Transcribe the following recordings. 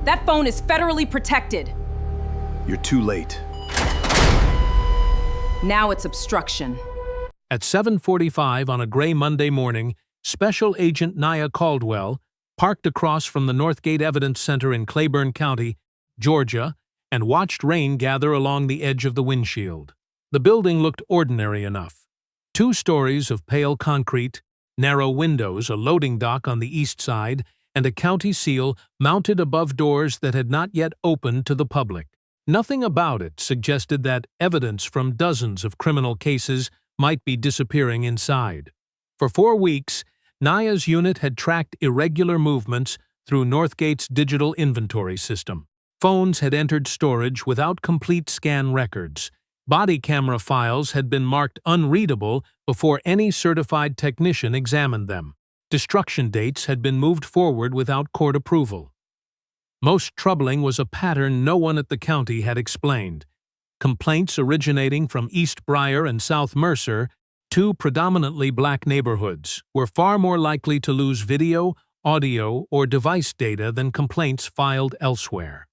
That phone is federally protected. You're too late. Now it's obstruction. At 7:45 on a gray Monday morning, Special Agent Nia Caldwell parked across from the Northgate Evidence Center in Claiborne County, Georgia, and watched rain gather along the edge of the windshield. The building looked ordinary enough. 2 stories of pale concrete, narrow windows, a loading dock on the east side, and a county seal mounted above doors that had not yet opened to the public. Nothing about it suggested that evidence from dozens of criminal cases might be disappearing inside. For 4 weeks, Nia's unit had tracked irregular movements through Northgate's digital inventory system. Phones had entered storage without complete scan records. Body camera files had been marked unreadable before any certified technician examined them. Destruction dates had been moved forward without court approval. Most troubling was a pattern no one at the county had explained. Complaints originating from East Briar and South Mercer, 2 predominantly black neighborhoods, were far more likely to lose video, audio, or device data than complaints filed elsewhere.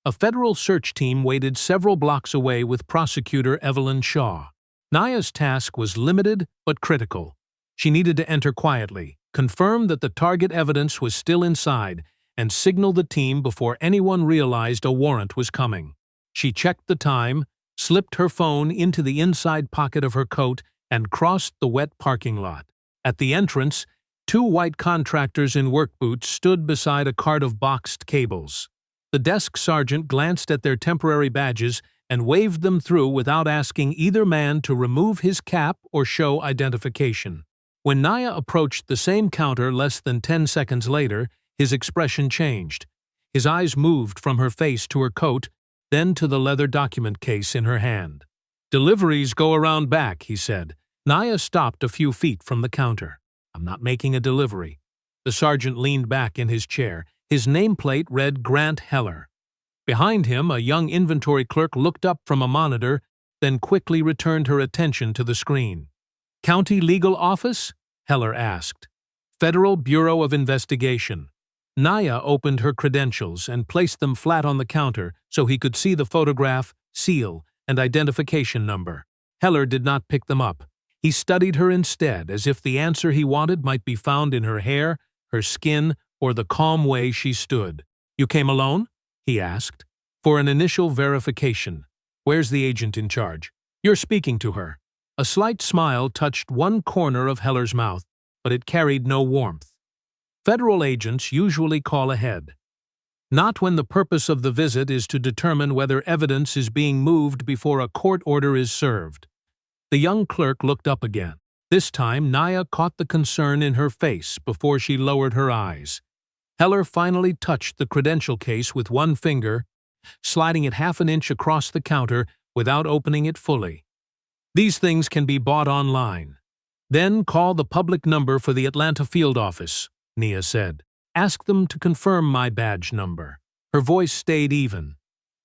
A federal search team waited several blocks away with prosecutor Evelyn Shaw. Nia's task was limited but critical. She needed to enter quietly, confirm that the target evidence was still inside, and signal the team before anyone realized a warrant was coming. She checked the time, slipped her phone into the inside pocket of her coat, and crossed the wet parking lot. At the entrance, 2 white contractors in work boots stood beside a cart of boxed cables. The desk sergeant glanced at their temporary badges and waved them through without asking either man to remove his cap or show identification. When Nia approached the same counter less than 10 seconds later, his expression changed. His eyes moved from her face to her coat, then to the leather document case in her hand. "Deliveries go around back," he said. Nia stopped a few feet from the counter. "I'm not making a delivery." The sergeant leaned back in his chair. His nameplate read Grant Heller. Behind him, a young inventory clerk looked up from a monitor, then quickly returned her attention to the screen. "County Legal Office?" Heller asked. "Federal Bureau of Investigation." Nia opened her credentials and placed them flat on the counter so he could see the photograph, seal, and identification number. Heller did not pick them up. He studied her instead, as if the answer he wanted might be found in her hair, her skin, or the calm way she stood. "You came alone?" he asked. "For an initial verification. Where's the agent in charge?" "You're speaking to her." A slight smile touched one corner of Heller's mouth, but it carried no warmth. Federal agents usually call ahead. Not when the purpose of the visit is to determine whether evidence is being moved before a court order is served. The young clerk looked up again. This time, Nia caught the concern in her face before she lowered her eyes. Heller finally touched the credential case with one finger, sliding it half an inch across the counter without opening it fully. "These things can be bought online." "Then call the public number for the Atlanta field office," Nia said. "Ask them to confirm my badge number." Her voice stayed even.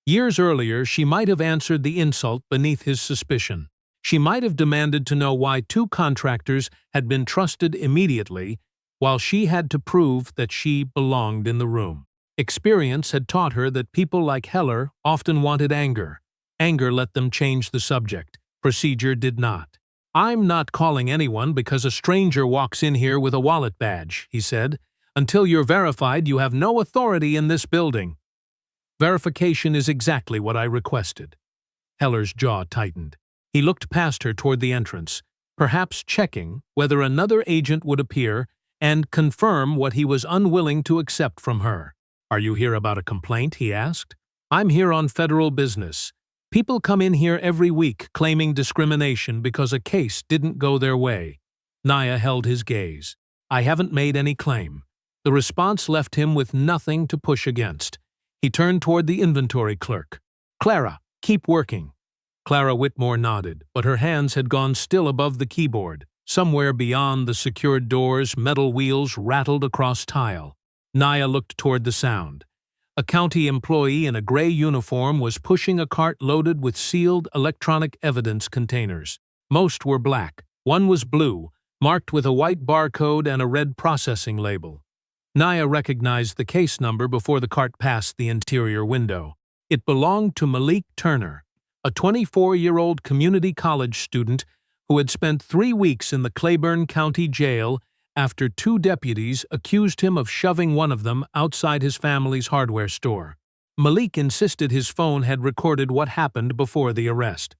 Years earlier, she might have answered the insult beneath his suspicion. She might have demanded to know why 2 contractors had been trusted immediately, while she had to prove that she belonged in the room. Experience had taught her that people like Heller often wanted anger. Anger let them change the subject. Procedure did not. "I'm not calling anyone because a stranger walks in here with a wallet badge," he said. "Until you're verified, you have no authority in this building." "Verification is exactly what I requested." Heller's jaw tightened. He looked past her toward the entrance, perhaps checking whether another agent would appear and confirm what he was unwilling to accept from her. "Are you here about a complaint?" he asked. "I'm here on federal business. People come in here every week claiming discrimination because a case didn't go their way." Nia held his gaze. "I haven't made any claim." The response left him with nothing to push against. He turned toward the inventory clerk. "Clara, keep working." Clara Whitmore nodded, but her hands had gone still above the keyboard. Somewhere beyond the secured doors, metal wheels rattled across tile. Nia looked toward the sound. A county employee in a gray uniform was pushing a cart loaded with sealed electronic evidence containers. Most were black. One was blue, marked with a white barcode and a red processing label. Naya recognized the case number before the cart passed the interior window. It belonged to Malik Turner, a 24-year-old community college student who had spent 3 weeks in the Claiborne County Jail after 2 deputies accused him of shoving one of them outside his family's hardware store. Malik insisted his phone had recorded what happened before the arrest.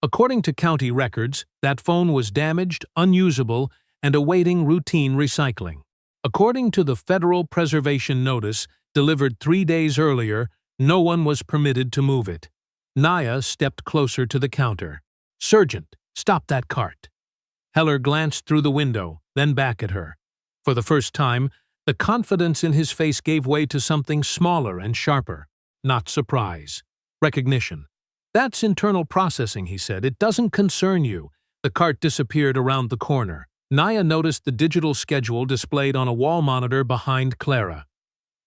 According to county records, that phone was damaged, unusable, and awaiting routine recycling. According to the federal preservation notice delivered 3 days earlier, no one was permitted to move it. Naya stepped closer to the counter. "Sergeant, stop that cart." Heller glanced through the window, then back at her. For the first time, the confidence in his face gave way to something smaller and sharper. Not surprise. Recognition. "That's internal processing," he said. "It doesn't concern you." The cart disappeared around the corner. Naya noticed the digital schedule displayed on a wall monitor behind Clara.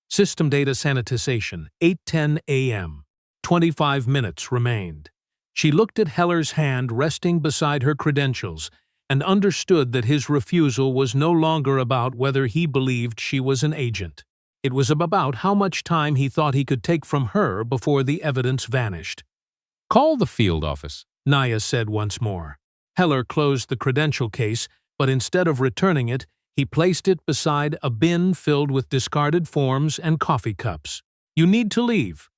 System data sanitization, 8:10 a.m. 25 minutes remained. She looked at Heller's hand resting beside her credentials and understood that his refusal was no longer about whether he believed she was an agent. It was about how much time he thought he could take from her before the evidence vanished. "Call the field office." Naya said once more. Heller closed the credential case, but instead of returning it, he placed it beside a bin filled with discarded forms and coffee cups. "You need to leave."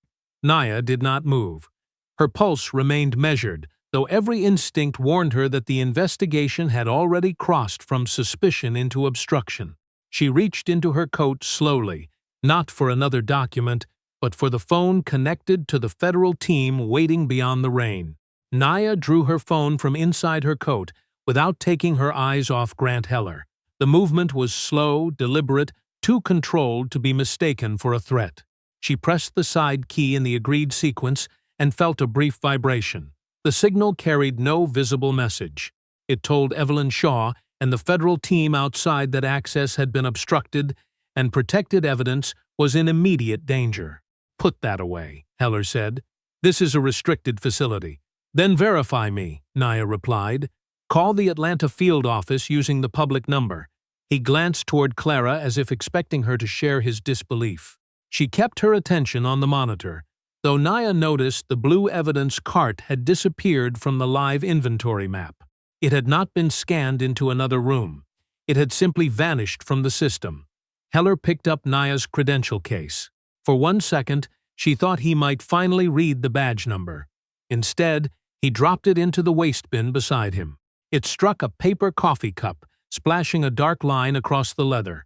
Naya did not move. Her pulse remained measured, though every instinct warned her that the investigation had already crossed from suspicion into obstruction. She reached into her coat slowly, not for another document, but for the phone connected to the federal team waiting beyond the rain. Naya drew her phone from inside her coat without taking her eyes off Grant Heller. The movement was slow, deliberate, too controlled to be mistaken for a threat. She pressed the side key in the agreed sequence and felt a brief vibration. The signal carried no visible message. It told Evelyn Shaw and the federal team outside that access had been obstructed and protected evidence was in immediate danger. "Put that away," Heller said. "This is a restricted facility." "Then verify me," Naya replied. "Call the Atlanta field office using the public number." He glanced toward Clara as if expecting her to share his disbelief. She kept her attention on the monitor, though Naya noticed the blue evidence cart had disappeared from the live inventory map. It had not been scanned into another room. It had simply vanished from the system. Heller picked up Naya's credential case. For 1 second, she thought he might finally read the badge number. Instead, he dropped it into the waste bin beside him. It struck a paper coffee cup, splashing a dark line across the leather.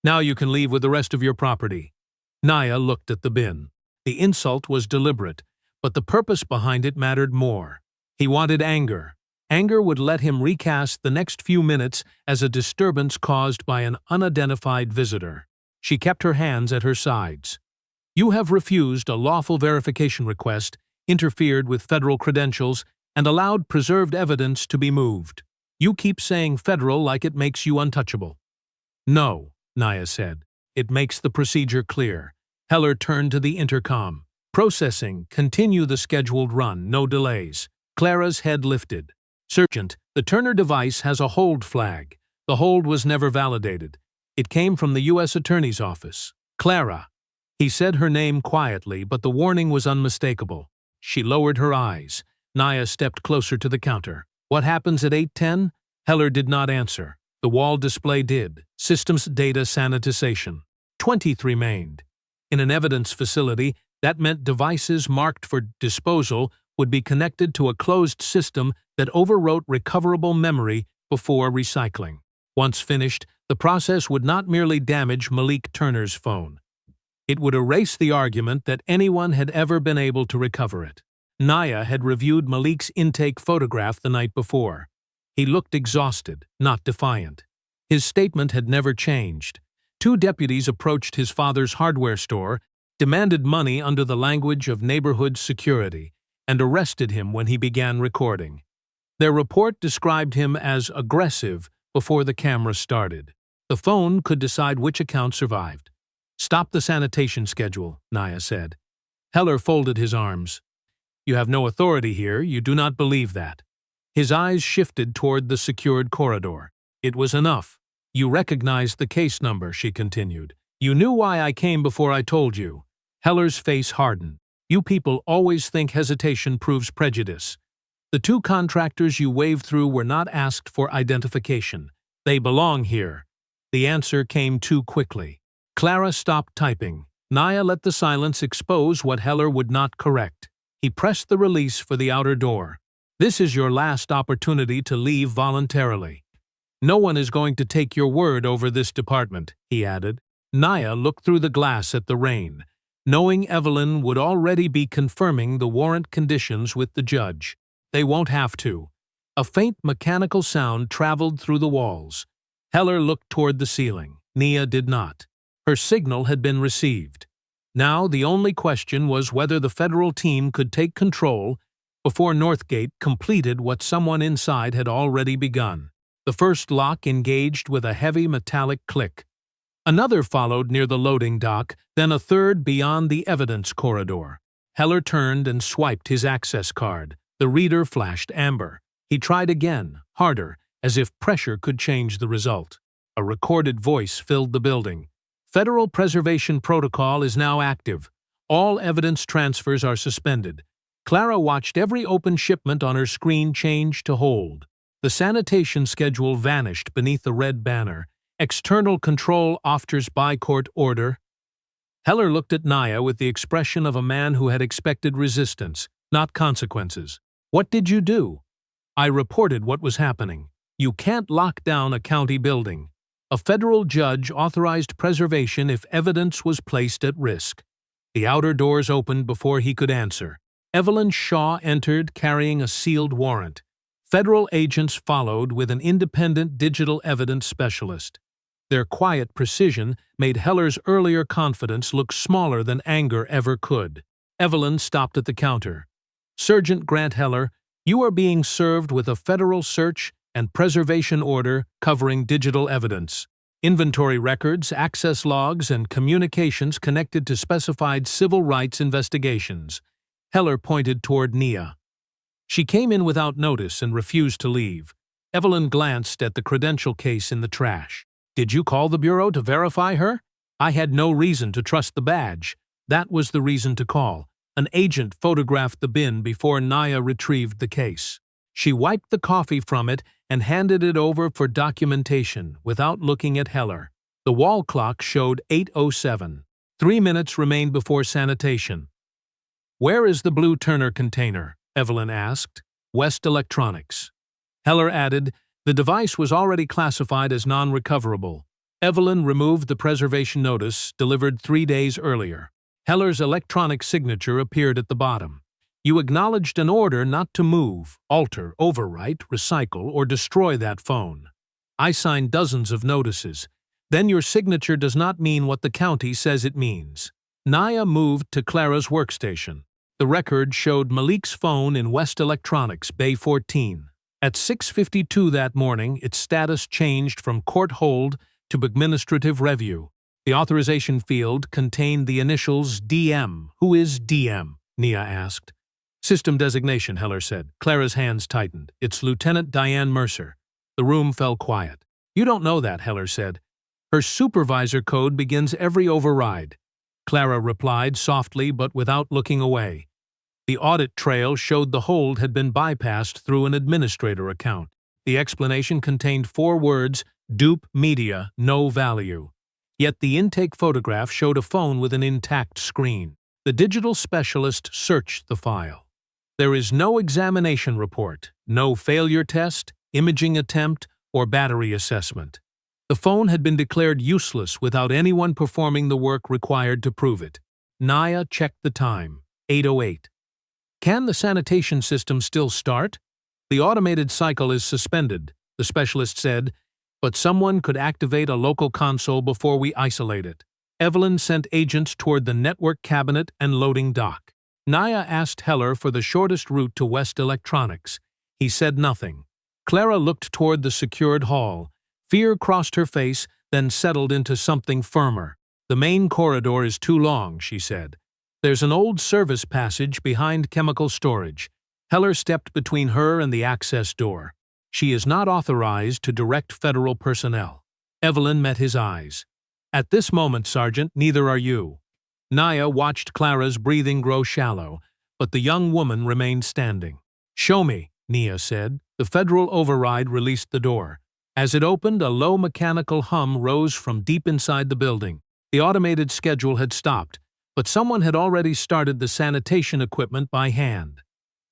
"Now you can leave with the rest of your property." Naya looked at the bin. The insult was deliberate, but the purpose behind it mattered more. He wanted anger. Anger would let him recast the next few minutes as a disturbance caused by an unidentified visitor. She kept her hands at her sides. "You have refused a lawful verification request, interfered with federal credentials, and allowed preserved evidence to be moved. You keep saying federal like it makes you untouchable." "No," Naya said. "It makes the procedure clear." Heller turned to the intercom. "Processing. Continue the scheduled run. No delays." Clara's head lifted. "Sergeant, the Turner device has a hold flag. The hold was never validated. It came from the U.S. Attorney's Office." "Clara." He said her name quietly, but the warning was unmistakable. She lowered her eyes. Naya stepped closer to the counter. "What happens at 8:10? Heller did not answer. The wall display did. Systems data sanitization. 20 remained. In an evidence facility, that meant devices marked for disposal would be connected to a closed system that overwrote recoverable memory before recycling. Once finished, the process would not merely damage Malik Turner's phone. It would erase the argument that anyone had ever been able to recover it. Naya had reviewed Malik's intake photograph the night before. He looked exhausted, not defiant. His statement had never changed. 2 deputies approached his father's hardware store, demanded money under the language of neighborhood security, and arrested him when he began recording. Their report described him as aggressive before the camera started. The phone could decide which account survived. "Stop the sanitation schedule," Naya said. Heller folded his arms. "You have no authority here. You do not believe that." His eyes shifted toward the secured corridor. It was enough. You recognized the case number, she continued. You knew why I came before I told you. Heller's face hardened. You people always think hesitation proves prejudice. The two contractors you waved through were not asked for identification. They belong here. The answer came too quickly. Clara stopped typing. Naya let the silence expose what Heller would not correct. He pressed the release for the outer door. This is your last opportunity to leave voluntarily. No one is going to take your word over this department, he added. Naya looked through the glass at the rain, knowing Evelyn would already be confirming the warrant conditions with the judge. They won't have to. A faint mechanical sound traveled through the walls. Heller looked toward the ceiling. Nia did not. Her signal had been received. Now the only question was whether the federal team could take control before Northgate completed what someone inside had already begun. The first lock engaged with a heavy metallic click. Another followed near the loading dock, then a third beyond the evidence corridor. Heller turned and swiped his access card. The reader flashed amber. He tried again, harder, as if pressure could change the result. A recorded voice filled the building. Federal Preservation Protocol is now active. All evidence transfers are suspended. Clara watched every open shipment on her screen change to hold. The sanitation schedule vanished beneath the red banner. External control afters by court order. Heller looked at Naya with the expression of a man who had expected resistance, not consequences. What did you do? I reported what was happening. You can't lock down a county building. A federal judge authorized preservation if evidence was placed at risk. The outer doors opened before he could answer. Evelyn Shaw entered carrying a sealed warrant. Federal agents followed with an independent digital evidence specialist. Their quiet precision made Heller's earlier confidence look smaller than anger ever could. Evelyn stopped at the counter. Sergeant Grant Heller, you are being served with a federal search and preservation order covering digital evidence, inventory records, access logs, and communications connected to specified civil rights investigations. Heller pointed toward Nia. She came in without notice and refused to leave. Evelyn glanced at the credential case in the trash. Did you call the Bureau to verify her? I had no reason to trust the badge. That was the reason to call. An agent photographed the bin before Naya retrieved the case. She wiped the coffee from it and handed it over for documentation without looking at Heller. The wall clock showed 8:07. 3 minutes remained before sanitation. Where is the blue Turner container? Evelyn asked. West Electronics. Heller added, the device was already classified as non-recoverable. Evelyn removed the preservation notice delivered 3 days earlier. Heller's electronic signature appeared at the bottom. You acknowledged an order not to move, alter, overwrite, recycle, or destroy that phone. I signed dozens of notices. Then your signature does not mean what the county says it means. Naya moved to Clara's workstation. The record showed Malik's phone in West Electronics, Bay 14. At 6:52 that morning, its status changed from court hold to administrative review. The authorization field contained the initials DM. Who is DM? Nia asked. System designation, Heller said. Clara's hands tightened. It's Lieutenant Diane Mercer. The room fell quiet. You don't know that, Heller said. Her supervisor code begins every override. Clara replied softly but without looking away. The audit trail showed the hold had been bypassed through an administrator account. The explanation contained 4 words, dupe media, no value. Yet the intake photograph showed a phone with an intact screen. The digital specialist searched the file. There is no examination report, no failure test, imaging attempt, or battery assessment. The phone had been declared useless without anyone performing the work required to prove it. Naya checked the time, 8:08. Can the sanitation system still start? The automated cycle is suspended, the specialist said, but someone could activate a local console before we isolate it. Evelyn sent agents toward the network cabinet and loading dock. Naya asked Heller for the shortest route to West Electronics. He said nothing. Clara looked toward the secured hall. Fear crossed her face, then settled into something firmer. The main corridor is too long, she said. There's an old service passage behind chemical storage. Heller stepped between her and the access door. She is not authorized to direct federal personnel. Evelyn met his eyes. At this moment, Sergeant, neither are you. Naya watched Clara's breathing grow shallow, but the young woman remained standing. Show me, Nia said. The federal override released the door. As it opened, a low mechanical hum rose from deep inside the building. The automated schedule had stopped, but someone had already started the sanitation equipment by hand.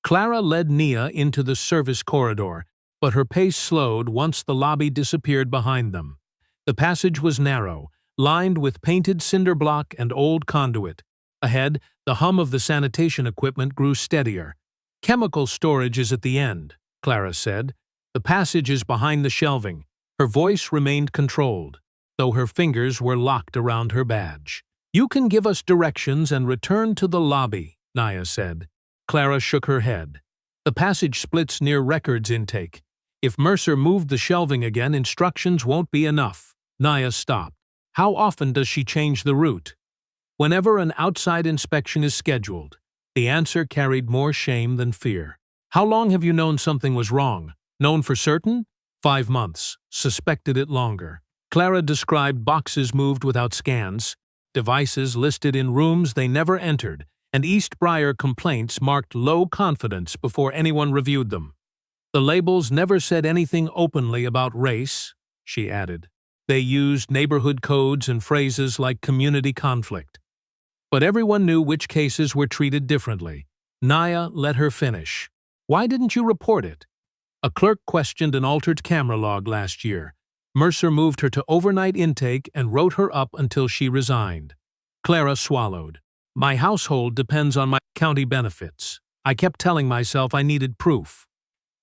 Clara led Nia into the service corridor, but her pace slowed once the lobby disappeared behind them. The passage was narrow, lined with painted cinder block and old conduit. Ahead, the hum of the sanitation equipment grew steadier. Chemical storage is at the end, Clara said. The passage is behind the shelving. Her voice remained controlled, though her fingers were locked around her badge. You can give us directions and return to the lobby, Nia said. Clara shook her head. The passage splits near records intake. If Mercer moved the shelving again, instructions won't be enough. Nia stopped. How often does she change the route? Whenever an outside inspection is scheduled. The answer carried more shame than fear. How long have you known something was wrong? Known for certain? 5 months. Suspected it longer. Clara described boxes moved without scans, devices listed in rooms they never entered, and East Briar complaints marked low confidence before anyone reviewed them. The labels never said anything openly about race, she added. They used neighborhood codes and phrases like community conflict. But everyone knew which cases were treated differently. Nia let her finish. Why didn't you report it? A clerk questioned an altered camera log last year. Mercer moved her to overnight intake and wrote her up until she resigned. Clara swallowed. My household depends on my county benefits. I kept telling myself I needed proof.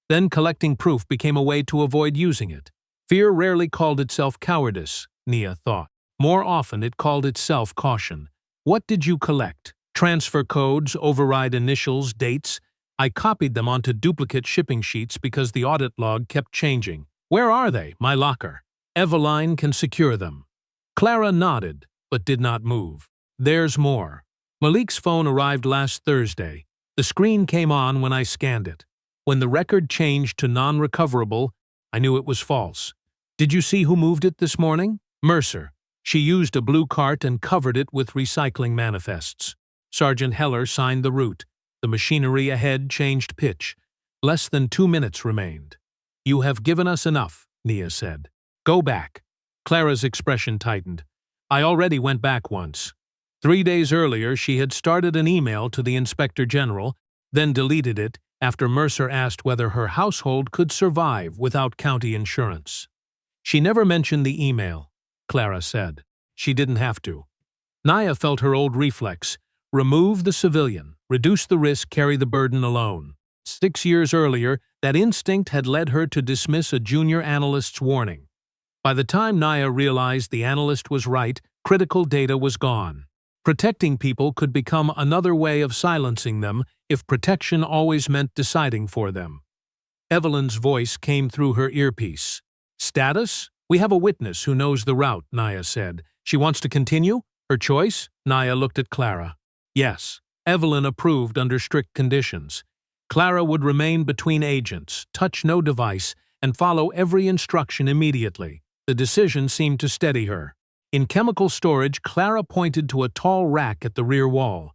Then collecting proof became a way to avoid using it. Fear rarely called itself cowardice, Nia thought. More often it called itself caution. What did you collect? Transfer codes, override initials, dates. I copied them onto duplicate shipping sheets because the audit log kept changing. Where are they? My locker. Eveline can secure them. Clara nodded, but did not move. There's more. Malik's phone arrived last Thursday. The screen came on when I scanned it. When the record changed to non-recoverable, I knew it was false. Did you see who moved it this morning? Mercer. She used a blue cart and covered it with recycling manifests. Sergeant Heller signed the route. The machinery ahead changed pitch. Less than 2 minutes remained. You have given us enough, Nia said. Go back. Clara's expression tightened. I already went back once. 3 days earlier, she had started an email to the Inspector General, then deleted it after Mercer asked whether her household could survive without county insurance. She never mentioned the email, Clara said. She didn't have to. Nia felt her old reflex. Remove the civilian, reduce the risk, carry the burden alone. 6 years earlier, that instinct had led her to dismiss a junior analyst's warning. By the time Nia realized the analyst was right, critical data was gone. Protecting people could become another way of silencing them if protection always meant deciding for them. Evelyn's voice came through her earpiece. Status? We have a witness who knows the route, Nia said. She wants to continue? Her choice? Nia looked at Clara. Yes. Evelyn approved under strict conditions. Clara would remain between agents, touch no device, and follow every instruction immediately. The decision seemed to steady her. In chemical storage, Clara pointed to a tall rack at the rear wall.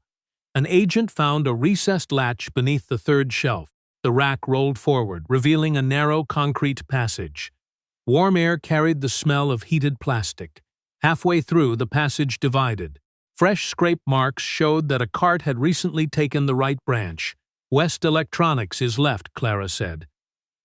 An agent found a recessed latch beneath the third shelf. The rack rolled forward, revealing a narrow concrete passage. Warm air carried the smell of heated plastic. Halfway through, the passage divided. Fresh scrape marks showed that a cart had recently taken the right branch. West Electronics is left, Clara said.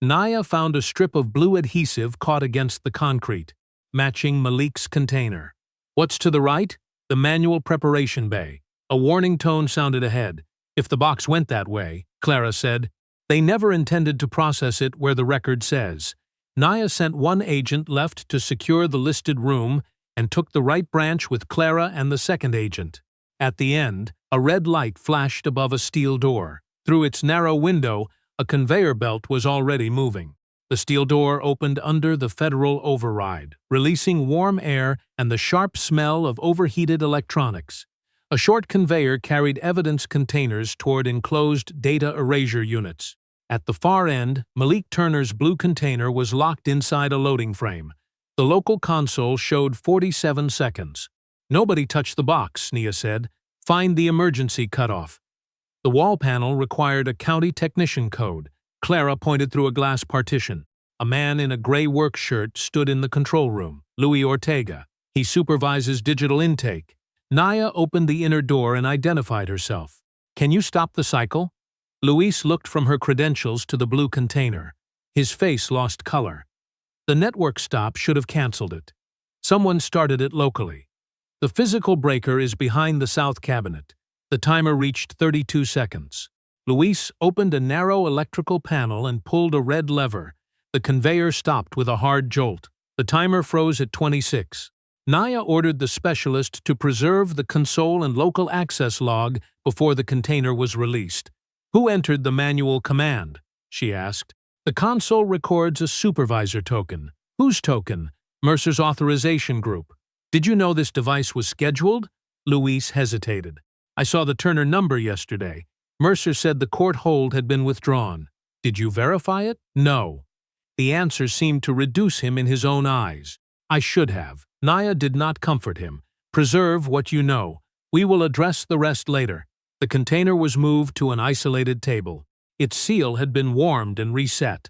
Nia found a strip of blue adhesive caught against the concrete, matching Malik's container. What's to the right? The manual preparation bay. A warning tone sounded ahead. If the box went that way, Clara said, they never intended to process it where the record says. Nia sent one agent left to secure the listed room and took the right branch with Clara and the second agent. At the end, a red light flashed above a steel door. Through its narrow window, a conveyor belt was already moving. The steel door opened under the federal override, releasing warm air and the sharp smell of overheated electronics. A short conveyor carried evidence containers toward enclosed data erasure units. At the far end, Malik Turner's blue container was locked inside a loading frame. The local console showed 47 seconds. Nobody touched the box, Nia said. Find the emergency cutoff. The wall panel required a county technician code. Clara pointed through a glass partition. A man in a gray work shirt stood in the control room. Louis Ortega. He supervises digital intake. Nia opened the inner door and identified herself. Can you stop the cycle? Luis looked from her credentials to the blue container. His face lost color. The network stop should have canceled it. Someone started it locally. The physical breaker is behind the south cabinet. The timer reached 32 seconds. Luis opened a narrow electrical panel and pulled a red lever. The conveyor stopped with a hard jolt. The timer froze at 26. Nia ordered the specialist to preserve the console and local access log before the container was released. Who entered the manual command? She asked. The console records a supervisor token. Whose token? Mercer's authorization group. Did you know this device was scheduled? Luis hesitated. I saw the Turner number yesterday. Mercer said the court hold had been withdrawn. Did you verify it? No. The answer seemed to reduce him in his own eyes. I should have. Nia did not comfort him. Preserve what you know. We will address the rest later. The container was moved to an isolated table. Its seal had been warmed and reset.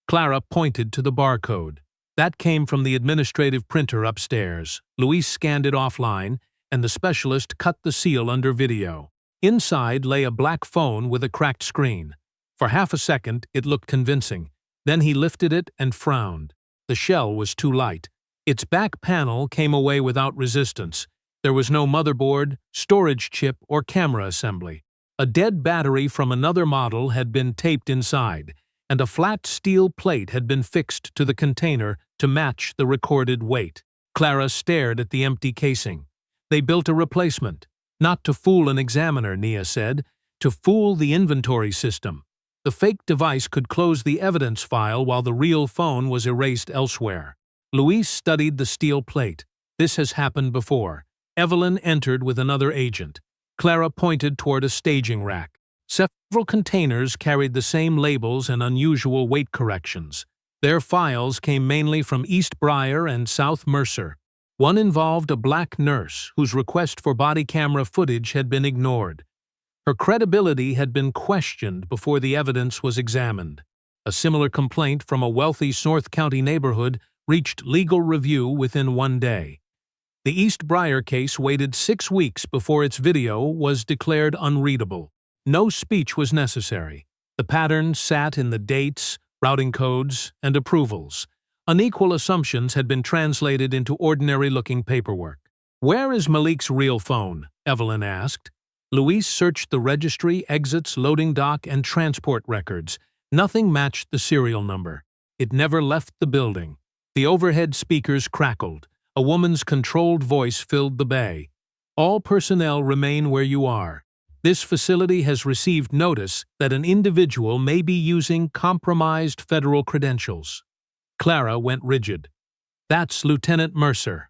Clara pointed to the barcode. That came from the administrative printer upstairs. Luis scanned it offline, and the specialist cut the seal under video. Inside lay a black phone with a cracked screen. For half a second, it looked convincing. Then he lifted it and frowned. The shell was too light. Its back panel came away without resistance. There was no motherboard, storage chip, or camera assembly. A dead battery from another model had been taped inside, and a flat steel plate had been fixed to the container to match the recorded weight. Clara stared at the empty casing. They built a replacement. Not to fool an examiner, Nia said, to fool the inventory system. The fake device could close the evidence file while the real phone was erased elsewhere. Luis studied the steel plate. This has happened before. Evelyn entered with another agent. Clara pointed toward a staging rack. Several containers carried the same labels and unusual weight corrections. Their files came mainly from East Briar and South Mercer. One involved a black nurse whose request for body camera footage had been ignored. Her credibility had been questioned before the evidence was examined. A similar complaint from a wealthy North County neighborhood reached legal review within 1 day. The East Briar case waited 6 weeks before its video was declared unreadable. No speech was necessary. The pattern sat in the dates, routing codes, and approvals. Unequal assumptions had been translated into ordinary-looking paperwork. Where is Malik's real phone? Evelyn asked. Luis searched the registry, exits, loading dock, and transport records. Nothing matched the serial number. It never left the building. The overhead speakers crackled. A woman's controlled voice filled the bay. All personnel remain where you are. This facility has received notice that an individual may be using compromised federal credentials. Clara went rigid. That's Lieutenant Mercer.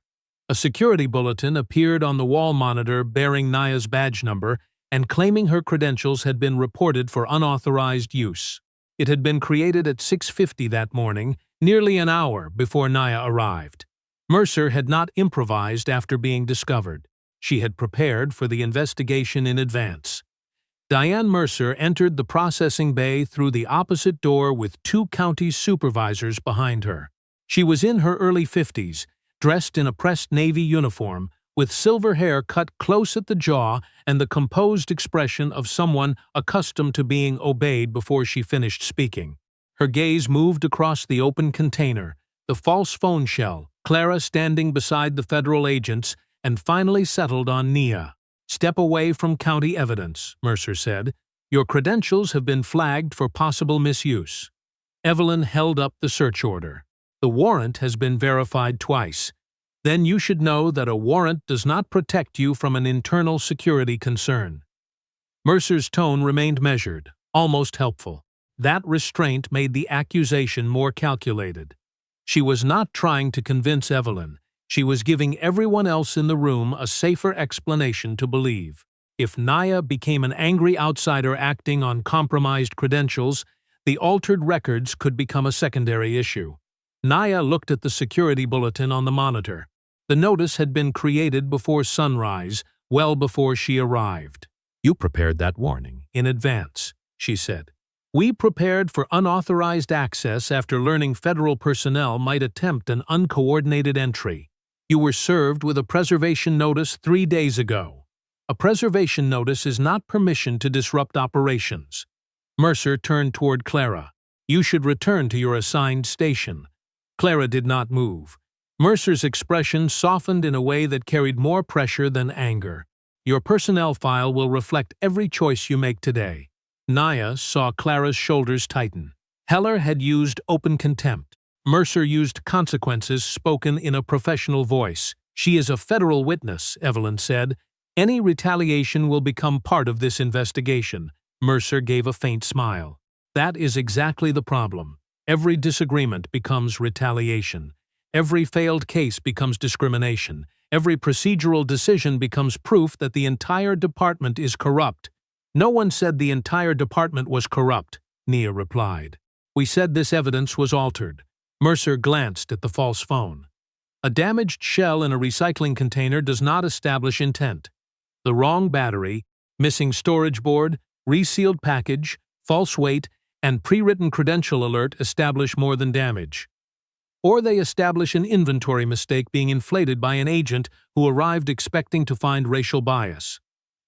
A security bulletin appeared on the wall monitor bearing Nia's badge number and claiming her credentials had been reported for unauthorized use. It had been created at 6:50 that morning, nearly an hour before Nia arrived. Mercer had not improvised after being discovered. She had prepared for the investigation in advance. Diane Mercer entered the processing bay through the opposite door with 2 county supervisors behind her. She was in her early 50s, dressed in a pressed Navy uniform, with silver hair cut close at the jaw and the composed expression of someone accustomed to being obeyed before she finished speaking. Her gaze moved across the open container, the false phone shell, Clara standing beside the federal agents, and finally settled on Nia. Step away from county evidence, Mercer said. Your credentials have been flagged for possible misuse. Evelyn held up the search order. The warrant has been verified twice. Then you should know that a warrant does not protect you from an internal security concern. Mercer's tone remained measured, almost helpful. That restraint made the accusation more calculated. She was not trying to convince Evelyn. She was giving everyone else in the room a safer explanation to believe. If Nia became an angry outsider acting on compromised credentials, the altered records could become a secondary issue. Naya looked at the security bulletin on the monitor. The notice had been created before sunrise, well before she arrived. You prepared that warning. In advance, she said. We prepared for unauthorized access after learning federal personnel might attempt an uncoordinated entry. You were served with a preservation notice 3 days ago. A preservation notice is not permission to disrupt operations. Mercer turned toward Clara. You should return to your assigned station. Clara did not move. Mercer's expression softened in a way that carried more pressure than anger. Your personnel file will reflect every choice you make today. Naya saw Clara's shoulders tighten. Heller had used open contempt. Mercer used consequences spoken in a professional voice. She is a federal witness, Evelyn said. Any retaliation will become part of this investigation. Mercer gave a faint smile. That is exactly the problem. Every disagreement becomes retaliation. Every failed case becomes discrimination. Every procedural decision becomes proof that the entire department is corrupt. No one said the entire department was corrupt, Nia replied. We said this evidence was altered. Mercer glanced at the false phone. A damaged shell in a recycling container does not establish intent. The wrong battery, missing storage board, resealed package, false weight, and pre-written credential alert establish more than damage. Or they establish an inventory mistake being inflated by an agent who arrived expecting to find racial bias.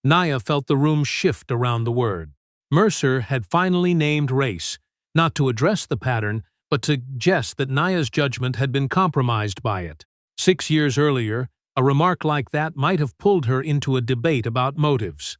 Naya felt the room shift around the word. Mercer had finally named race, not to address the pattern, but to suggest that Naya's judgment had been compromised by it. 6 years earlier, a remark like that might have pulled her into a debate about motives.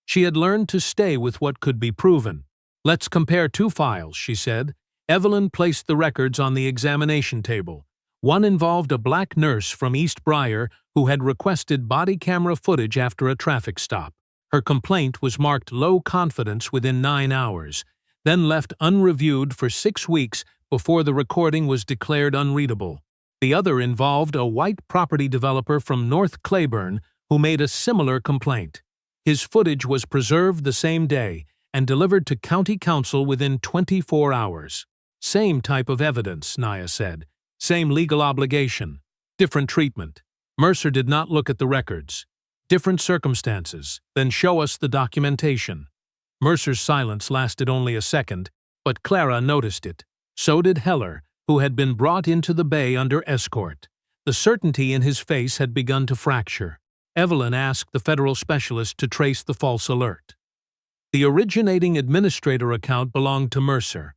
She had learned to stay with what could be proven. Let's compare 2 files, she said. Evelyn placed the records on the examination table. One involved a black nurse from East Briar who had requested body camera footage after a traffic stop. Her complaint was marked low confidence within 9 hours, then left unreviewed for 6 weeks before the recording was declared unreadable. The other involved a white property developer from North Claiborne who made a similar complaint. His footage was preserved the same day and delivered to County Council within 24 hours. Same type of evidence, Naya said. Same legal obligation. Different treatment. Mercer did not look at the records. Different circumstances. Then show us the documentation. Mercer's silence lasted only a second, but Clara noticed it. So did Heller, who had been brought into the bay under escort. The certainty in his face had begun to fracture. Evelyn asked the federal specialist to trace the false alert. The originating administrator account belonged to Mercer.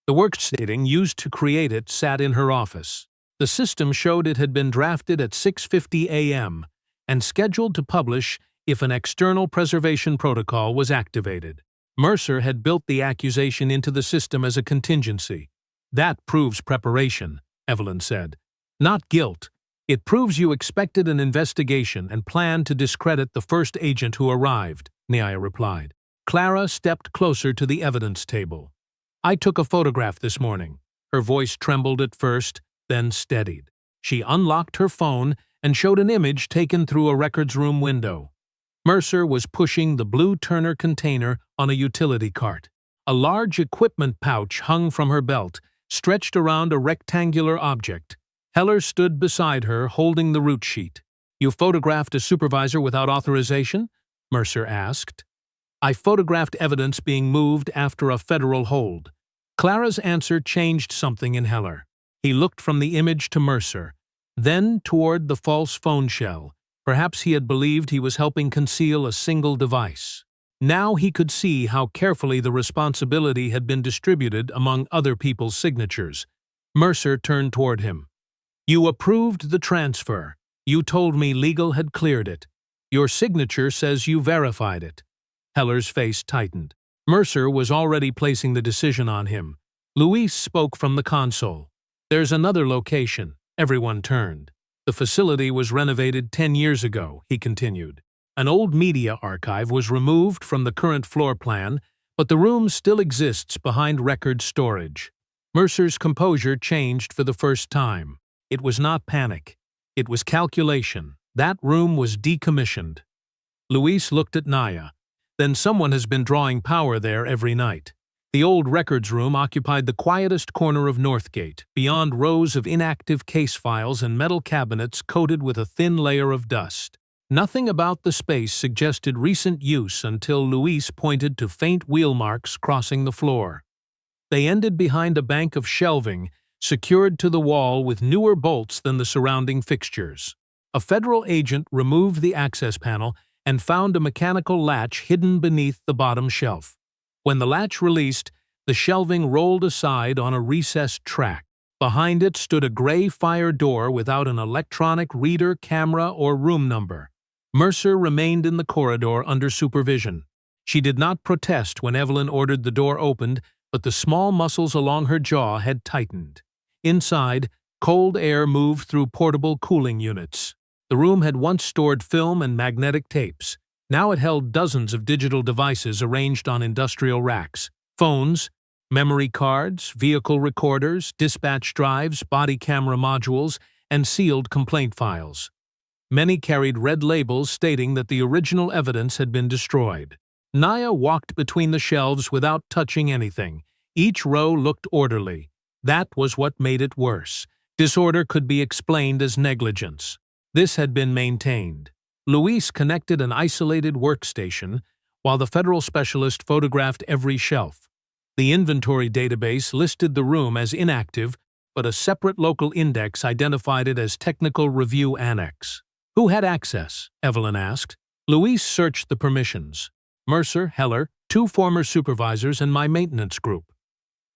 The workstation used to create it sat in her office. The system showed it had been drafted at 6:50 a.m. and scheduled to publish if an external preservation protocol was activated. Mercer had built the accusation into the system as a contingency. That proves preparation, Evelyn said. Not guilt. It proves you expected an investigation and planned to discredit the first agent who arrived, Nia replied. Clara stepped closer to the evidence table. I took a photograph this morning. Her voice trembled at first, then steadied. She unlocked her phone and showed an image taken through a records room window. Mercer was pushing the blue Turner container on a utility cart. A large equipment pouch hung from her belt, stretched around a rectangular object. Heller stood beside her, holding the route sheet. You photographed a supervisor without authorization? Mercer asked. I photographed evidence being moved after a federal hold. Clara's answer changed something in Heller. He looked from the image to Mercer, then toward the false phone shell. Perhaps he had believed he was helping conceal a single device. Now he could see how carefully the responsibility had been distributed among other people's signatures. Mercer turned toward him. You approved the transfer. You told me legal had cleared it. Your signature says you verified it. Heller's face tightened. Mercer was already placing the decision on him. Luis spoke from the console. There's another location. Everyone turned. The facility was renovated 10 years ago, he continued. An old media archive was removed from the current floor plan, but the room still exists behind record storage. Mercer's composure changed for the first time. It was not panic. It was calculation. That room was decommissioned. Luis looked at Naya. Then someone has been drawing power there every night. The old records room occupied the quietest corner of Northgate, beyond rows of inactive case files and metal cabinets coated with a thin layer of dust. Nothing about the space suggested recent use until Luis pointed to faint wheel marks crossing the floor. They ended behind a bank of shelving, secured to the wall with newer bolts than the surrounding fixtures. A federal agent removed the access panel and found a mechanical latch hidden beneath the bottom shelf. When the latch released, the shelving rolled aside on a recessed track. Behind it stood a gray fire door without an electronic reader, camera, or room number. Mercer remained in the corridor under supervision. She did not protest when Evelyn ordered the door opened, but the small muscles along her jaw had tightened. Inside, cold air moved through portable cooling units. The room had once stored film and magnetic tapes. Now it held dozens of digital devices arranged on industrial racks. Phones, memory cards, vehicle recorders, dispatch drives, body camera modules, and sealed complaint files. Many carried red labels stating that the original evidence had been destroyed. Naya walked between the shelves without touching anything. Each row looked orderly. That was what made it worse. Disorder could be explained as negligence. This had been maintained. Luis connected an isolated workstation, while the federal specialist photographed every shelf. The inventory database listed the room as inactive, but a separate local index identified it as Technical Review Annex. Who had access? Evelyn asked. Luis searched the permissions. Mercer, Heller, 2 former supervisors, and my maintenance group.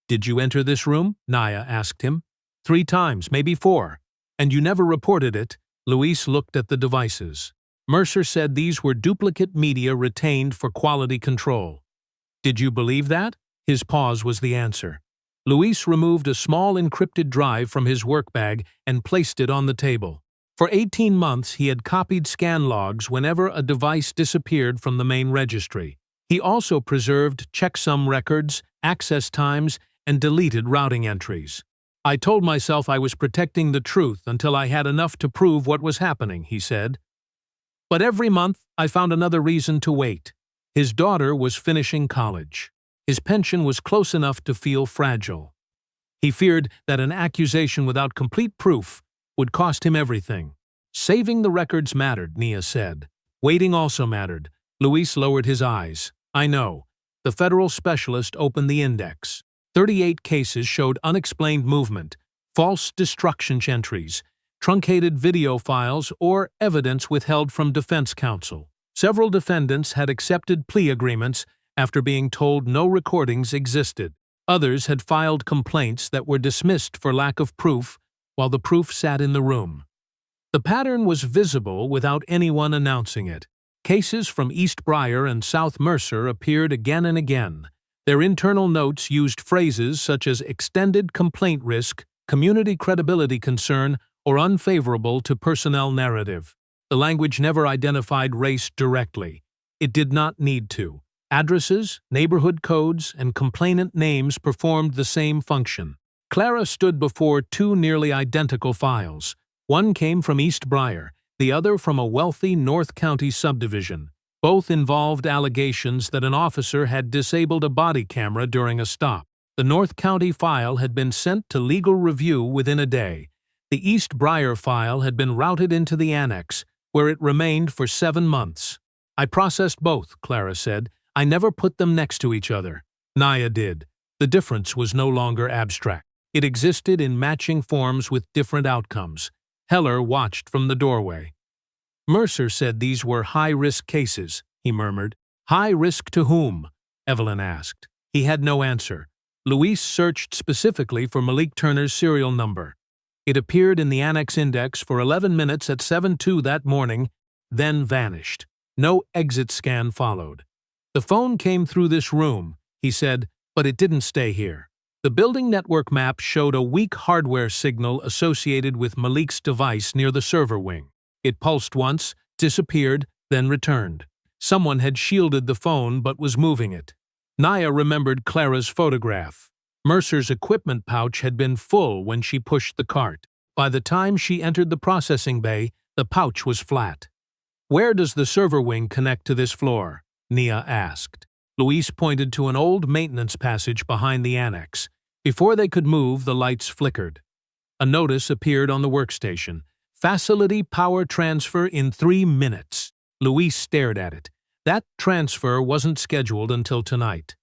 Did you enter this room? Naya asked him. 3 times, maybe 4. And you never reported it? Luis looked at the devices. Mercer said these were duplicate media retained for quality control. Did you believe that? His pause was the answer. Luis removed a small encrypted drive from his work bag and placed it on the table. For 18 months, he had copied scan logs whenever a device disappeared from the main registry. He also preserved checksum records, access times, and deleted routing entries. I told myself I was protecting the truth until I had enough to prove what was happening, he said. But every month, I found another reason to wait. His daughter was finishing college. His pension was close enough to feel fragile. He feared that an accusation without complete proof would cost him everything. Saving the records mattered, Nia said. Waiting also mattered. Luis lowered his eyes. I know. The federal specialist opened the index. 38 cases showed unexplained movement, false destruction entries, truncated video files, or evidence withheld from defense counsel. Several defendants had accepted plea agreements after being told no recordings existed. Others had filed complaints that were dismissed for lack of proof, while the proof sat in the room. The pattern was visible without anyone announcing it. Cases from East Briar and South Mercer appeared again and again. Their internal notes used phrases such as extended complaint risk, community credibility concern, or unfavorable to personnel narrative. The language never identified race directly. It did not need to. Addresses, neighborhood codes, and complainant names performed the same function. Clara stood before 2 nearly identical files. One came from East Briar, the other from a wealthy North County subdivision. Both involved allegations that an officer had disabled a body camera during a stop. The North County file had been sent to legal review within a day. The East Briar file had been routed into the annex, where it remained for 7 months. I processed both, Clara said. I never put them next to each other. Naya did. The difference was no longer abstract. It existed in matching forms with different outcomes. Heller watched from the doorway. Mercer said these were high-risk cases, he murmured. High risk to whom? Evelyn asked. He had no answer. Luis searched specifically for Malik Turner's serial number. It appeared in the annex index for 11 minutes at 7:02 that morning, then vanished. No exit scan followed. The phone came through this room, he said, but it didn't stay here. The building network map showed a weak hardware signal associated with Malik's device near the server wing. It pulsed once, disappeared, then returned. Someone had shielded the phone but was moving it. Naya remembered Clara's photograph. Mercer's equipment pouch had been full when she pushed the cart. By the time she entered the processing bay, the pouch was flat. Where does the server wing connect to this floor? Nia asked. Luis pointed to an old maintenance passage behind the annex. Before they could move, the lights flickered. A notice appeared on the workstation. Facility power transfer in 3 minutes. Luis stared at it. That transfer wasn't scheduled until tonight.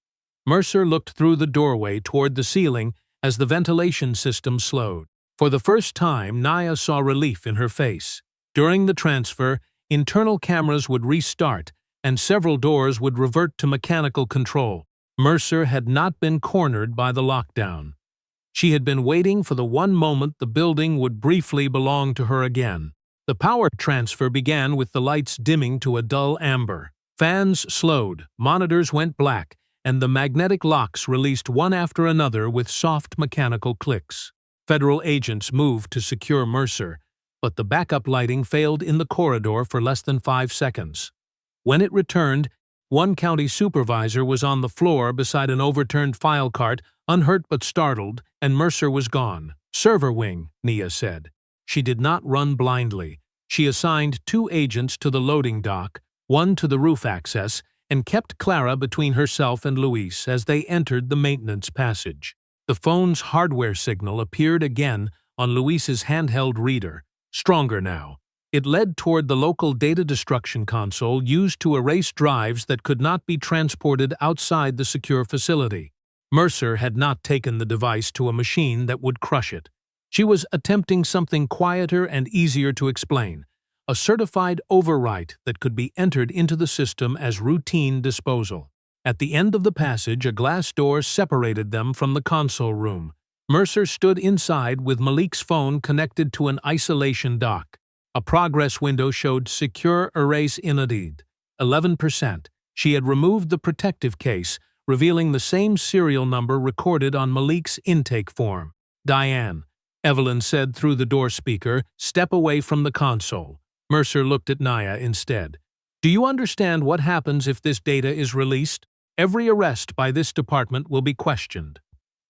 Mercer looked through the doorway toward the ceiling as the ventilation system slowed. For the first time, Naya saw relief in her face. During the transfer, internal cameras would restart, and several doors would revert to mechanical control. Mercer had not been cornered by the lockdown. She had been waiting for the one moment the building would briefly belong to her again. The power transfer began with the lights dimming to a dull amber. Fans slowed, monitors went black, and the magnetic locks released one after another with soft mechanical clicks. Federal agents moved to secure Mercer, but the backup lighting failed in the corridor for less than 5 seconds. When it returned, one county supervisor was on the floor beside an overturned file cart, unhurt but startled, and Mercer was gone. "Server wing," Nia said. She did not run blindly. She assigned 2 agents to the loading dock, 1 to the roof access, and kept Clara between herself and Luis as they entered the maintenance passage. The phone's hardware signal appeared again on Luis's handheld reader, stronger now. It led toward the local data destruction console used to erase drives that could not be transported outside the secure facility. Mercer had not taken the device to a machine that would crush it. She was attempting something quieter and easier to explain, a certified overwrite that could be entered into the system as routine disposal. At the end of the passage, a glass door separated them from the console room. Mercer stood inside with Malik's phone connected to an isolation dock. A progress window showed secure erase indeed, 11%. She had removed the protective case, revealing the same serial number recorded on Malik's intake form. "Diane," Evelyn said through the door speaker, "step away from the console." Mercer looked at Naya instead. "Do you understand what happens if this data is released? Every arrest by this department will be questioned."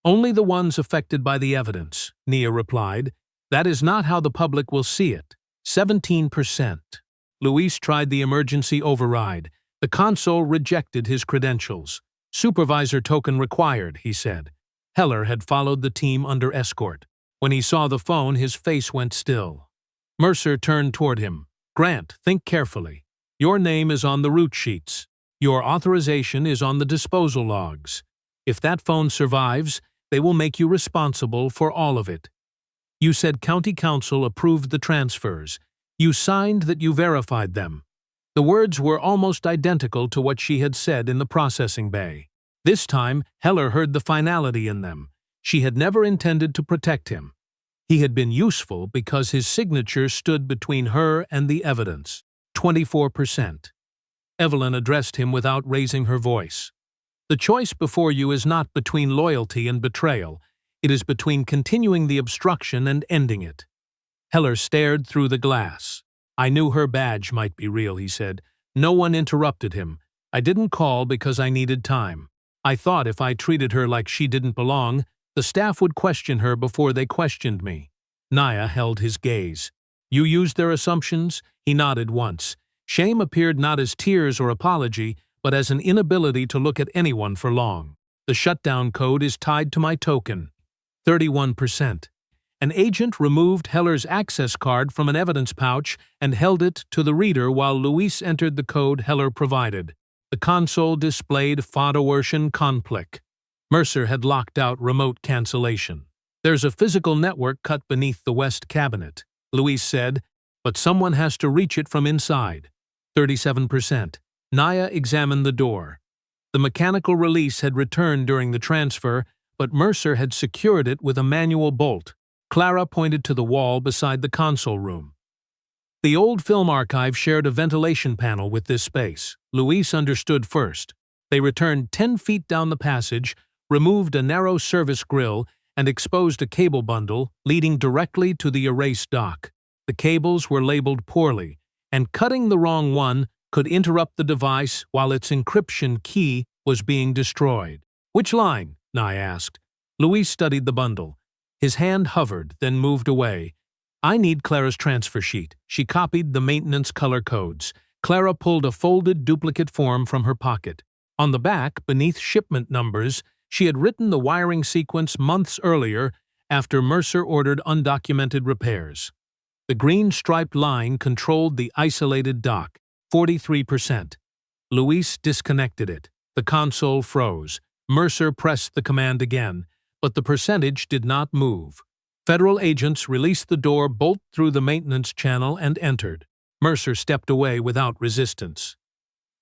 "Only the ones affected by the evidence," Nia replied. "That is not how the public will see it." 17%. Luis tried the emergency override. The console rejected his credentials. "Supervisor token required," he said. Heller had followed the team under escort. When he saw the phone, his face went still. Mercer turned toward him. "Grant, think carefully. Your name is on the route sheets. Your authorization is on the disposal logs. If that phone survives, they will make you responsible for all of it. You said County Council approved the transfers. You signed that you verified them." The words were almost identical to what she had said in the processing bay. This time, Heller heard the finality in them. She had never intended to protect him. He had been useful because his signature stood between her and the evidence. 24%. Evelyn addressed him without raising her voice. "The choice before you is not between loyalty and betrayal. It is between continuing the obstruction and ending it." Heller stared through the glass. "I knew her badge might be real," he said. "No one interrupted him. I didn't call because I needed time. I thought if I treated her like she didn't belong, the staff would question her before they questioned me." Naya held his gaze. "You used their assumptions?" He nodded once. Shame appeared not as tears or apology, but as an inability to look at anyone for long. "The shutdown code is tied to my token." 31%. An agent removed Heller's access card from an evidence pouch and held it to the reader while Luis entered the code Heller provided. The console displayed Federation Conflict. Mercer had locked out remote cancellation. "There's a physical network cut beneath the west cabinet," Luis said, "but someone has to reach it from inside." 37%. Naya examined the door. The mechanical release had returned during the transfer, but Mercer had secured it with a manual bolt. Clara pointed to the wall beside the console room. The old film archive shared a ventilation panel with this space. Luis understood first. They returned 10 feet down the passage, removed a narrow service grill, and exposed a cable bundle leading directly to the erase dock. The cables were labeled poorly, and cutting the wrong one could interrupt the device while its encryption key was being destroyed. "Which line?" Nye asked. Luis studied the bundle. His hand hovered, then moved away. "I need Clara's transfer sheet." She copied the maintenance color codes. Clara pulled a folded duplicate form from her pocket. On the back, beneath shipment numbers, she had written the wiring sequence months earlier after Mercer ordered undocumented repairs. The green striped line controlled the isolated dock, 43%. Luis disconnected it. The console froze. Mercer pressed the command again, but the percentage did not move. Federal agents released the door bolt through the maintenance channel and entered. Mercer stepped away without resistance.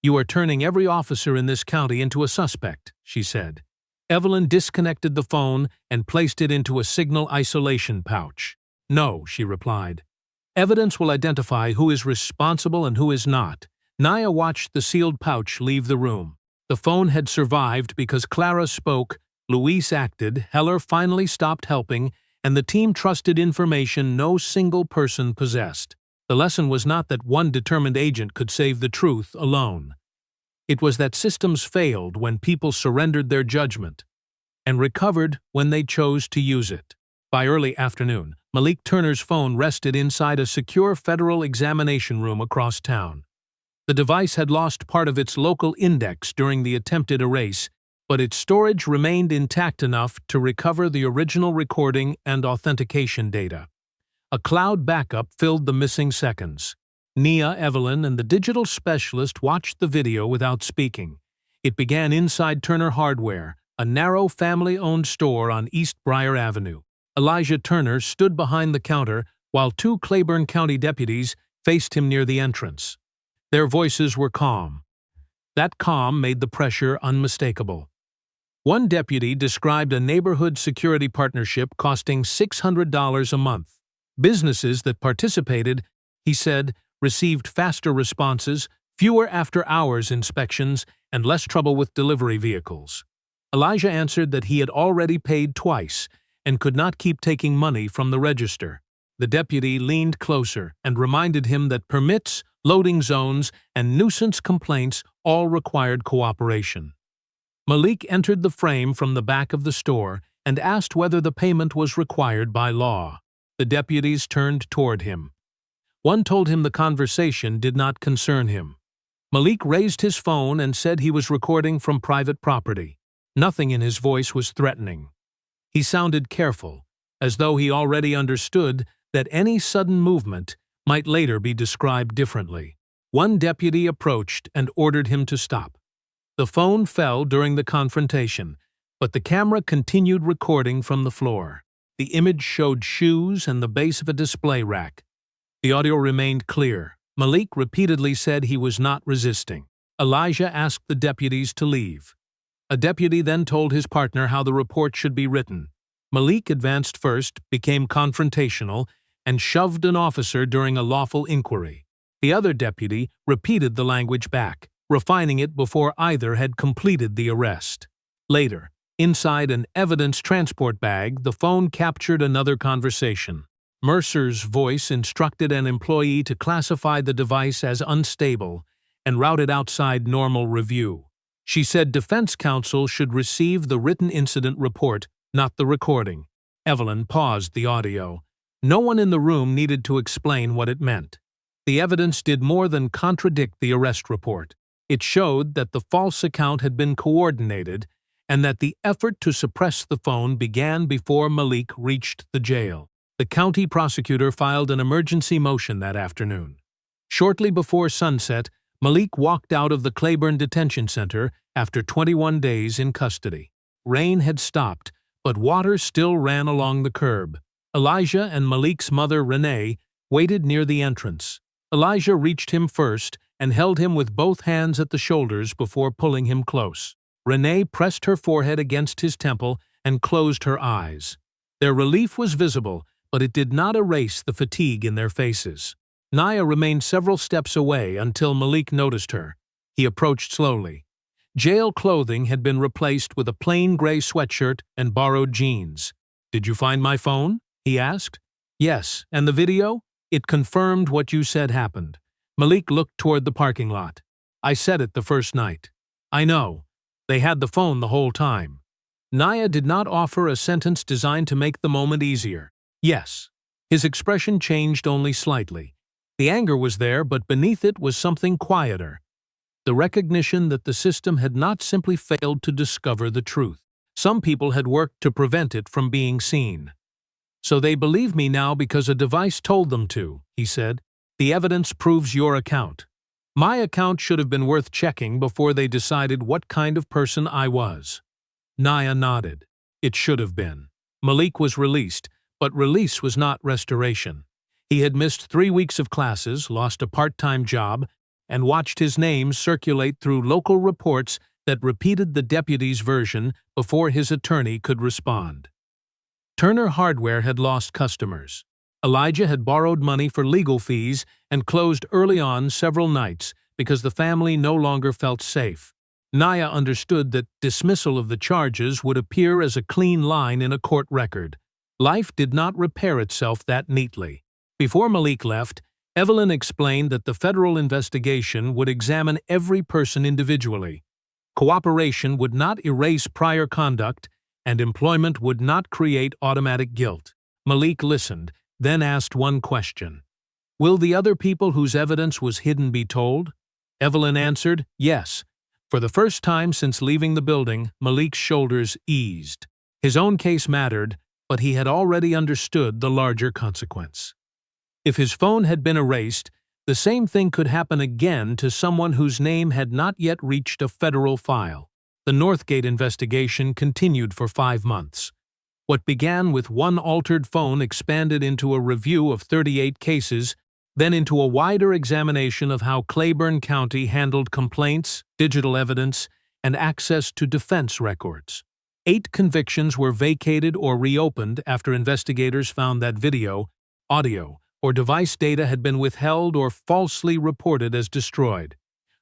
"You are turning every officer in this county into a suspect," she said. Evelyn disconnected the phone and placed it into a signal isolation pouch. "No," she replied. "Evidence will identify who is responsible and who is not." Naya watched the sealed pouch leave the room. The phone had survived because Clara spoke, Luis acted, Heller finally stopped helping, and the team trusted information no single person possessed. The lesson was not that one determined agent could save the truth alone. It was that systems failed when people surrendered their judgment and recovered when they chose to use it. By early afternoon, Malik Turner's phone rested inside a secure federal examination room across town. The device had lost part of its local index during the attempted erase, but its storage remained intact enough to recover the original recording and authentication data. A cloud backup filled the missing seconds. Nia, Evelyn, and the digital specialist watched the video without speaking. It began inside Turner Hardware, a narrow family-owned store on East Briar Avenue. Elijah Turner stood behind the counter while two Claiborne County deputies faced him near the entrance. Their voices were calm. That calm made the pressure unmistakable. One deputy described a neighborhood security partnership costing $600 a month. Businesses that participated, he said, received faster responses, fewer after-hours inspections, and less trouble with delivery vehicles. Elijah answered that he had already paid twice and could not keep taking money from the register. The deputy leaned closer and reminded him that permits, loading zones, and nuisance complaints all required cooperation. Malik entered the frame from the back of the store and asked whether the payment was required by law. The deputies turned toward him. One told him the conversation did not concern him. Malik raised his phone and said he was recording from private property. Nothing in his voice was threatening. He sounded careful, as though he already understood that any sudden movement might later be described differently. One deputy approached and ordered him to stop. The phone fell during the confrontation, but the camera continued recording from the floor. The image showed shoes and the base of a display rack. The audio remained clear. Malik repeatedly said he was not resisting. Elijah asked the deputies to leave. A deputy then told his partner how the report should be written. Malik advanced first, became confrontational, and shoved an officer during a lawful inquiry. The other deputy repeated the language back, refining it before either had completed the arrest. Later, inside an evidence transport bag, the phone captured another conversation. Mercer's voice instructed an employee to classify the device as unstable and route it outside normal review. She said defense counsel should receive the written incident report, not the recording. Evelyn paused the audio. No one in the room needed to explain what it meant. The evidence did more than contradict the arrest report. It showed that the false account had been coordinated and that the effort to suppress the phone began before Malik reached the jail. The county prosecutor filed an emergency motion that afternoon. Shortly before sunset, Malik walked out of the Claiborne Detention Center after 21 days in custody. Rain had stopped, but water still ran along the curb. Elijah and Malik's mother, Renee, waited near the entrance. Elijah reached him first and held him with both hands at the shoulders before pulling him close. Renee pressed her forehead against his temple and closed her eyes. Their relief was visible, but it did not erase the fatigue in their faces. Naya remained several steps away until Malik noticed her. He approached slowly. Jail clothing had been replaced with a plain gray sweatshirt and borrowed jeans. "Did you find my phone?" he asked. "Yes, and the video? It confirmed what you said happened." Malik looked toward the parking lot. "I said it the first night." "I know. They had the phone the whole time." Naya did not offer a sentence designed to make the moment easier. "Yes." His expression changed only slightly. The anger was there, but beneath it was something quieter. the recognition that the system had not simply failed to discover the truth. Some people had worked to prevent it from being seen. "So they believe me now because a device told them to," he said. "The evidence proves your account. My account should have been worth checking before they decided what kind of person I was." Naya nodded. It should have been. Malik was released, but release was not restoration. He had missed 3 weeks of classes, lost a part-time job, and watched his name circulate through local reports that repeated the deputy's version before his attorney could respond. Turner Hardware had lost customers. Elijah had borrowed money for legal fees and closed early on several nights because the family no longer felt safe. Naya understood that dismissal of the charges would appear as a clean line in a court record. Life did not repair itself that neatly. Before Malik left, Evelyn explained that the federal investigation would examine every person individually. Cooperation would not erase prior conduct, and employment would not create automatic guilt. Malik listened, then asked one question. "Will the other people whose evidence was hidden be told?" Evelyn answered, "Yes." For the first time since leaving the building, Malik's shoulders eased. His own case mattered, but he had already understood the larger consequence. If his phone had been erased, the same thing could happen again to someone whose name had not yet reached a federal file. The Northgate investigation continued for 5 months. What began with one altered phone expanded into a review of 38 cases, then into a wider examination of how Claiborne County handled complaints, digital evidence, and access to defense records. 8 convictions were vacated or reopened after investigators found that video, audio, or device data had been withheld or falsely reported as destroyed.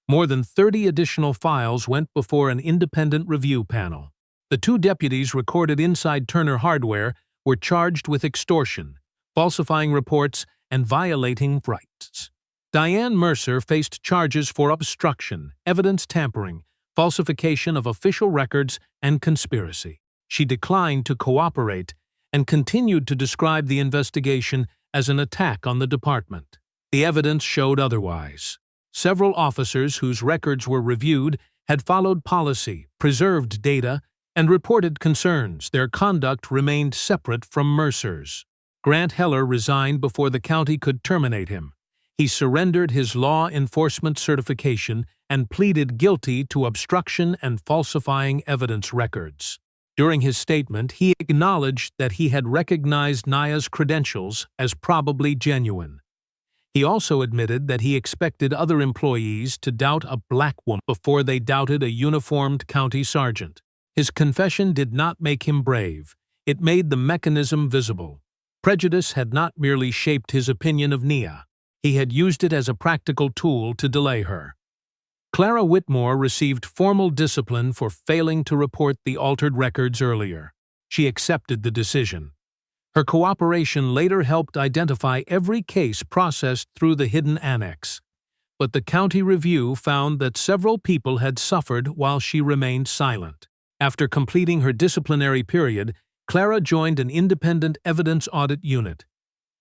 More than 30 additional files went before an independent review panel. The 2 deputies recorded inside Turner Hardware were charged with extortion, falsifying reports, and violating rights. Diane Mercer faced charges for obstruction, evidence tampering, falsification of official records, and conspiracy. She declined to cooperate and continued to describe the investigation as an attack on the department. The evidence showed otherwise. Several officers whose records were reviewed had followed policy, preserved data, and reported concerns. Their conduct remained separate from Mercer's. Grant Heller resigned before the county could terminate him. He surrendered his law enforcement certification and pleaded guilty to obstruction and falsifying evidence records. During his statement, he acknowledged that he had recognized Naya's credentials as probably genuine. He also admitted that he expected other employees to doubt a black woman before they doubted a uniformed county sergeant. His confession did not make him brave. It made the mechanism visible. Prejudice had not merely shaped his opinion of Nia. He had used it as a practical tool to delay her. Clara Whitmore received formal discipline for failing to report the altered records earlier. She accepted the decision. Her cooperation later helped identify every case processed through the hidden annex. But the county review found that several people had suffered while she remained silent. After completing her disciplinary period, Clara joined an independent evidence audit unit.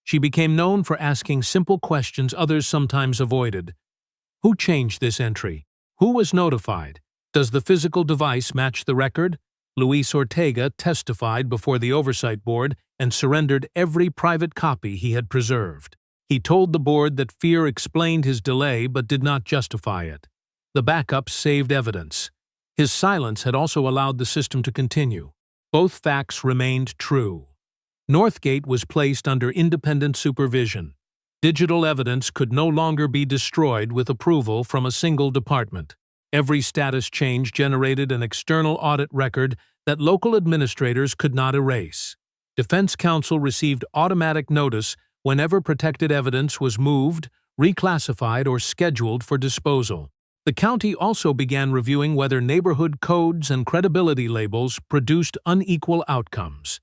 She became known for asking simple questions others sometimes avoided. Who changed this entry? Who was notified? Does the physical device match the record? Luis Ortega testified before the Oversight Board and surrendered every private copy he had preserved. He told the board that fear explained his delay but did not justify it. The backups saved evidence. His silence had also allowed the system to continue. Both facts remained true. Northgate was placed under independent supervision. Digital evidence could no longer be destroyed with approval from a single department. Every status change generated an external audit record that local administrators could not erase. Defense counsel received automatic notice whenever protected evidence was moved, reclassified, or scheduled for disposal. The county also began reviewing whether neighborhood codes and credibility labels produced unequal outcomes.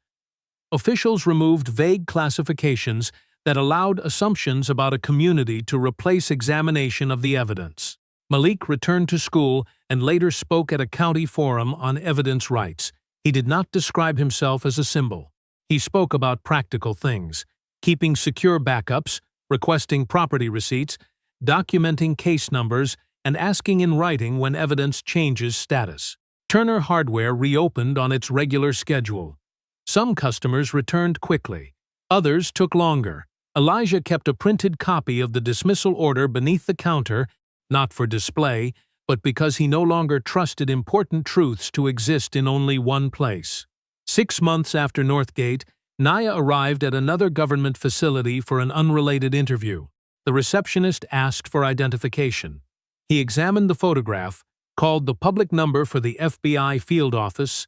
Officials removed vague classifications that allowed assumptions about a community to replace examination of the evidence. Malik returned to school and later spoke at a county forum on evidence rights. He did not describe himself as a symbol. He spoke about practical things: keeping secure backups, requesting property receipts, documenting case numbers, and asking in writing when evidence changes status. Turner Hardware reopened on its regular schedule. Some customers returned quickly. Others took longer. Elijah kept a printed copy of the dismissal order beneath the counter, not for display, but because he no longer trusted important truths to exist in only one place. 6 months after Northgate, Naya arrived at another government facility for an unrelated interview. The receptionist asked for identification. He examined the photograph, called the public number for the FBI field office,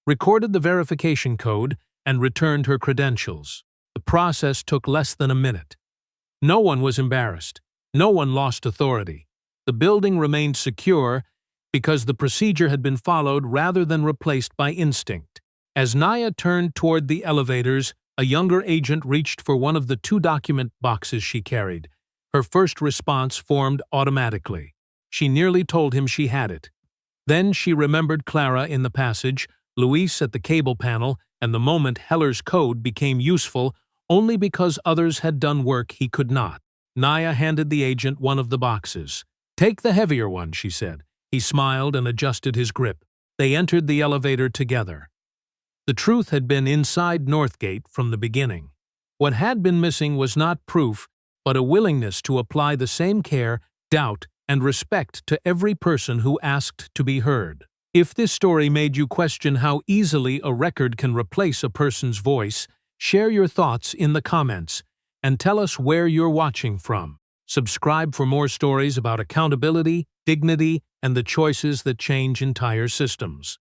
recorded the verification code, and returned her credentials. The process took less than a minute. No one was embarrassed. No one lost authority. The building remained secure because the procedure had been followed rather than replaced by instinct. As Naya turned toward the elevators, a younger agent reached for one of the 2 document boxes she carried. Her first response formed automatically. She nearly told him she had it. Then she remembered Clara in the passage, Luis at the cable panel, and the moment Heller's code became useful only because others had done work he could not. Naya handed the agent one of the boxes. "Take the heavier one," she said. He smiled and adjusted his grip. They entered the elevator together. The truth had been inside Northgate from the beginning. What had been missing was not proof, but a willingness to apply the same care, doubt, and respect to every person who asked to be heard. If this story made you question how easily a record can replace a person's voice, share your thoughts in the comments and tell us where you're watching from. Subscribe for more stories about accountability, dignity, and the choices that change entire systems.